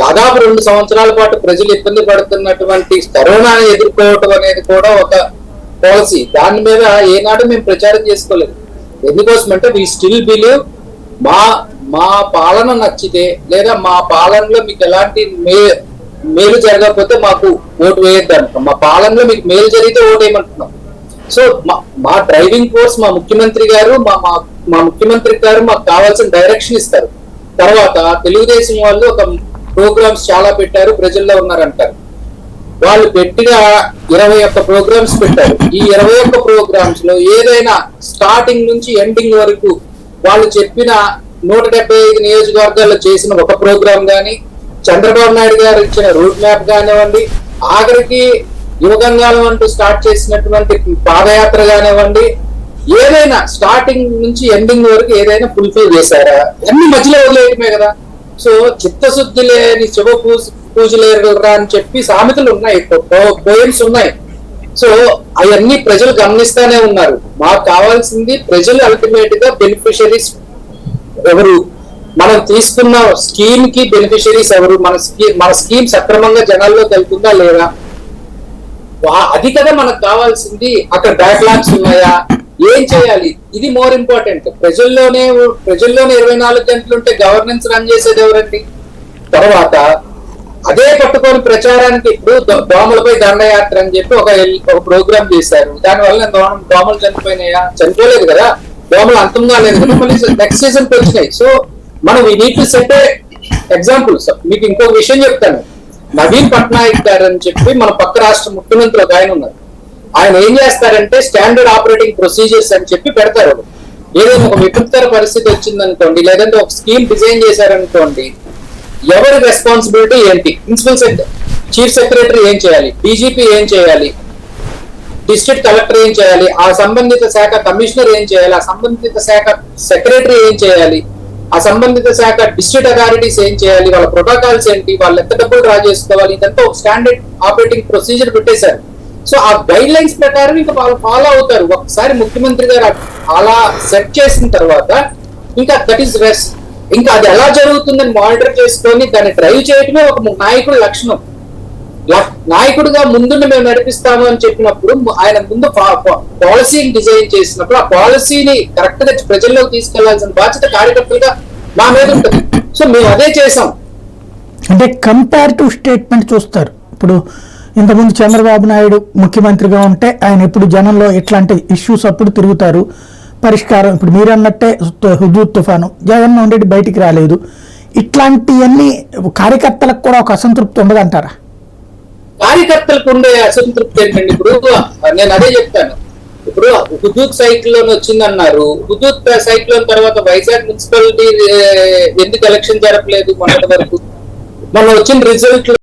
దాదాపు 2 సంవత్సరాల పాటు ప్రజలు ఇబ్బంది పడుతున్నటువంటి కరోనాని ఎదుర్కోవటం అనేది కూడా ఒక పాలసీ. దాని మీద ఏనాడు మేము ప్రచారం చేసుకోలేదు. ఎందుకోసమంటే వీ స్టిల్ బిలీవ్ మా పాలన నచ్చితే లేదా మా పాలనలో మీకు ఎలాంటి మేలు జరగకపోతే మాకు ఓటు వేయద్దు అంటున్నాం. మా పాలనలో మీకు మేలు జరిగితే ఓటు వేయమంటున్నాం. సో మా డ్రైవింగ్ ఫోర్స్ మా ముఖ్యమంత్రి గారు మాకు కావాల్సిన డైరెక్షన్ ఇస్తారు. తర్వాత తెలుగుదేశం వాళ్ళు ఒక ప్రోగ్రామ్స్ చాలా పెట్టారు, ప్రజల్లో ఉన్నారంటారు. వాళ్ళు పెట్టిన 21 ప్రోగ్రామ్స్ పెట్టారు. ఈ 21 ప్రోగ్రామ్స్ లో ఏదైనా స్టార్టింగ్ నుంచి ఎండింగ్ వరకు వాళ్ళు చెప్పిన 175 నియోజకవర్గాల్లో చేసిన ఒక ప్రోగ్రామ్ కానీ, చంద్రబాబు నాయుడు గారు ఇచ్చిన రూట్ మ్యాప్ కానివ్వండి, ఆఖరికి యువగంగాలం అంటూ స్టార్ట్ చేసినటువంటి పాదయాత్ర కానివ్వండి, ఏదైనా స్టార్టింగ్ నుంచి ఎండింగ్ వరకు ఏదైనా ఫుల్ఫిల్ చేశారా? అన్ని మధ్యలో వదిలేయటమే కదా. సో చిత్తశుద్ధి లేని శివ పూజలేరురా అని చెప్పి సామెతలు ఉన్నాయి, పోయమ్స్ ఉన్నాయి. సో అవన్నీ ప్రజలు గమనిస్తానే ఉన్నారు. మాకు కావాల్సింది ప్రజలు అల్టిమేట్ గా బెనిఫిషరీస్ ఎవరు, మనం తీసుకున్న స్కీమ్ కి బెనిఫిషరీస్ ఎవరు, మన స్కీమ్ సక్రమంగా జనాల్లోకి వెళ్తుందా లేదా, అది కదా మనకు కావాల్సింది. అక్కడ బ్యాక్లాగ్స్ ఉన్నాయా, ఏం చేయాలి, ఇది మోర్ ఇంపార్టెంట్. ప్రజల్లోనే 24 గంటలు ఉంటే గవర్నెన్స్ రన్ చేసేది ఎవరండి? తర్వాత అదే పట్టుకొని ప్రచారానికి ఇప్పుడు దోమలపై దండయాత్ర అని చెప్పి ఒక ప్రోగ్రామ్ చేశారు. దానివల్ల దోమలు చనిపోయినాయా? చనిపోలేదు కదా, దోమలు అంతం కాలేదు కదా, మళ్ళీ నెక్స్ట్ సీజన్ కి వచ్చినాయి. సో మనం ఈ నీట్ టు సెట్ ఎగ్జాంపుల్స్. మీకు ఇంకొక విషయం చెప్తాను. నవీన్ పట్నాయక్ గారు అని చెప్పి మన పక్క రాష్ట్ర ముఖ్యమంత్రి ఒక ఆయన ఉన్నారు. ఆయన ఏం చేస్తారంటే స్టాండర్డ్ ఆపరేటింగ్ ప్రొసీజర్స్ అని చెప్పి పెడతారు. ఏదైనా ఒక విపత్కర పరిస్థితి వచ్చిందనుకోండి, లేదంటే ఒక స్కీమ్ డిజైన్ చేశారనుకోండి, ఎవరి రెస్పాన్సిబిలిటీ ఏంటి, ప్రిన్సిపల్ చీఫ్ సెక్రటరీ ఏం చేయాలి, డీజీపీ ఏం చేయాలి, డిస్ట్రిక్ట్ కలెక్టర్ ఏం చేయాలి, ఆ సంబంధిత శాఖ కమిషనర్ ఏం చేయాలి, ఆ సంబంధిత శాఖ సెక్రటరీ ఏం చేయాలి, ఆ సంబంధిత శాఖ డిస్ట్రిక్ట్ అథారిటీస్ ఏం చేయాలి, వాళ్ళ ప్రోటోకాల్స్ ఏంటి, వాళ్ళు ఎంత డబ్బులు డ్రా చేసుకోవాలి, ఇదంతా ఒక స్టాండర్డ్ ఆపరేటింగ్ ప్రొసీజర్ పెట్టేశారు. సో ఆ గైడ్ లైన్స్ ప్రకారం ఇంకా వాళ్ళు ఫాలో అవుతారు. ఒకసారి ముఖ్యమంత్రి గారు అలా సెట్ చేసిన తర్వాత ఇంకా దట్ ఈస్ రెస్ట్. ఇంకా అది ఎలా జరుగుతుందని మానిటర్ చేసుకొని దాన్ని డ్రైవ్ చేయటమే ఒక నాయకుడి లక్షణం. నాయకుడిగా ముందుండి మేము నడిపిస్తాము అని చెప్పినప్పుడు ఆయన ముందు పాలసీని డిజైన్ చేసినప్పుడు ఆ పాలసీని కరెక్ట్ గా ప్రజల్లోకి తీసుకెళ్లాల్సిన బాధ్యత కార్యకర్తలుగా మా మీద ఉంటుంది. సో మేము అదే చేసాం. అంటే కంపారిటివ్ స్టేట్మెంట్ చూస్తారు. ఇప్పుడు ఇంతకుముందు చంద్రబాబు నాయుడు ముఖ్యమంత్రిగా ఉంటే ఆయన ఎప్పుడు జనంలో ఎట్లాంటి ఇష్యూస్ అప్పుడు తిరుగుతారు, పరిష్కారం. ఇప్పుడు మీరు అన్నట్టే హుదూద్ తుఫాను, జగన్మోహన్ రెడ్డి బయటికి రాలేదు. ఇట్లాంటివన్నీ కార్యకర్తలకు కూడా ఒక అసంతృప్తి ఉండదంటారా? కార్యకర్తలకు ఉండే అసంతృప్తి ఏంటండి? ఇప్పుడు నేను అదే చెప్తాను. ఇప్పుడు హుదూద్ సైక్లోన్ వచ్చిందన్నారు. హుదూద్ సైక్లోన్ తర్వాత వైజాగ్ మున్సిపాలిటీ ఎందుకు ఎలక్షన్ జరపలేదు మొన్నటి వరకు? మొన్న వచ్చిన రిజల్ట్